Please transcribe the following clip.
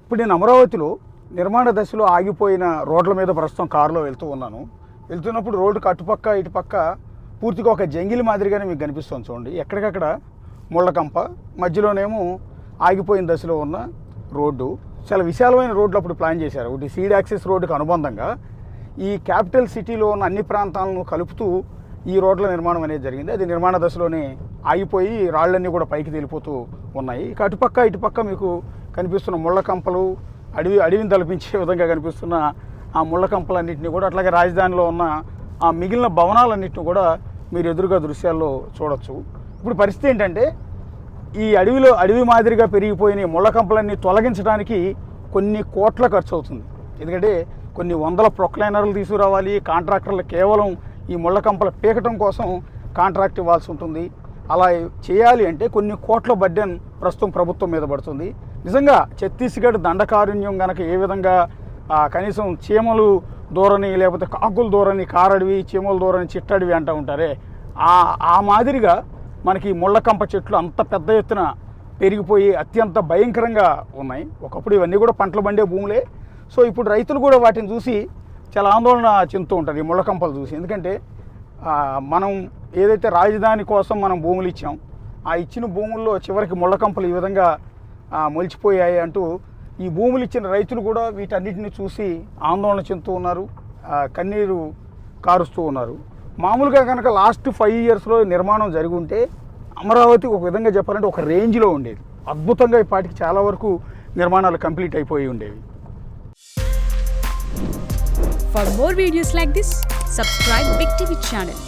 ఇప్పుడు నేను అమరావతిలో నిర్మాణ దశలో ఆగిపోయిన రోడ్ల మీద ప్రస్తుతం కారులో వెళ్తూ ఉన్నాను. వెళ్తున్నప్పుడు రోడ్డుకు అటుపక్క ఇటుపక్క పూర్తిగా ఒక జంగిల్ మాదిరిగానే మీకు కనిపిస్తుంది చూడండి. ఎక్కడికక్కడ ముళ్ళకంప, మధ్యలోనేమో ఆగిపోయిన దశలో ఉన్న రోడ్డు. చాలా విశాలమైన రోడ్లు అప్పుడు ప్లాన్ చేశారు. ఒకటి సీడ్ యాక్సెస్ రోడ్డుకు అనుబంధంగా ఈ క్యాపిటల్ సిటీలో ఉన్న అన్ని ప్రాంతాలను కలుపుతూ ఈ రోడ్ల నిర్మాణం అనేది జరిగింది. అది నిర్మాణ దశలోనే ఆగిపోయి రాళ్ళన్నీ కూడా పైకి తేలిపోతూ ఉన్నాయి. ఇక అటుపక్క ఇటుపక్క మీకు కనిపిస్తున్న ముళ్ళకంపలు, అడవిని తలపించే విధంగా కనిపిస్తున్న ఆ ముళ్ళకంపలన్నింటినీ కూడా, అట్లాగే రాజధానిలో ఉన్న ఆ మిగిలిన భవనాలన్నింటినీ కూడా మీరు ఎదురుగా దృశ్యాల్లో చూడొచ్చు. ఇప్పుడు పరిస్థితి ఏంటంటే ఈ అడవి మాదిరిగా పెరిగిపోయిన ముళ్ళకంపలన్నీ తొలగించడానికి కొన్ని కోట్ల ఖర్చు అవుతుంది. ఎందుకంటే కొన్ని వందల ప్రొక్లైనర్లు తీసుకురావాలి. కాంట్రాక్టర్లు కేవలం ఈ ముళ్ళకంపల పీకటం కోసం కాంట్రాక్ట్ ఇవ్వాల్సి ఉంటుంది. అలా చేయాలి అంటే కొన్ని కోట్ల బడ్డెన్ ప్రస్తుతం ప్రభుత్వం మీద పడుతుంది. నిజంగా ఛత్తీస్గఢ్ దండకారణ్యం కనుక ఏ విధంగా కనీసం చీమలు దూరని, లేకపోతే కాకుల దూరని కారడవి, చీమల దూరని చిట్టడవి అంటూ ఉంటారే, ఆ మాదిరిగా మనకి ముళ్ళకంప చెట్లు అంత పెద్ద ఎత్తున పెరిగిపోయి అత్యంత భయంకరంగా ఉన్నాయి. ఒకప్పుడు ఇవన్నీ కూడా పంటలు పండే భూములే. సో ఇప్పుడు రైతులు కూడా వాటిని చూసి చాలా ఆందోళన చెందుతూ ఉంటారు ఈ ముళ్ళకంపలు చూసి. ఎందుకంటే మనం ఏదైతే రాజధాని కోసం మనం భూములు ఇచ్చాం, ఆ ఇచ్చిన భూముల్లో చివరికి ముళ్ళకంపలు ఈ విధంగా మొలిచిపోయాయి అంటూ ఈ భూములు ఇచ్చిన రైతులు కూడా వీటన్నిటిని చూసి ఆందోళన చెందుతూ ఉన్నారు, కన్నీరు కారుస్తూ ఉన్నారు. మామూలుగా కనుక లాస్ట్ 5 ఇయర్స్లో నిర్మాణం జరిగి ఉంటే అమరావతి ఒక విధంగా చెప్పాలంటే ఒక రేంజ్లో ఉండేది. అద్భుతంగా ఇప్పటికి చాలా వరకు నిర్మాణాలు కంప్లీట్ అయిపోయి ఉండేవి. For more videos like this, subscribe Big TV channel.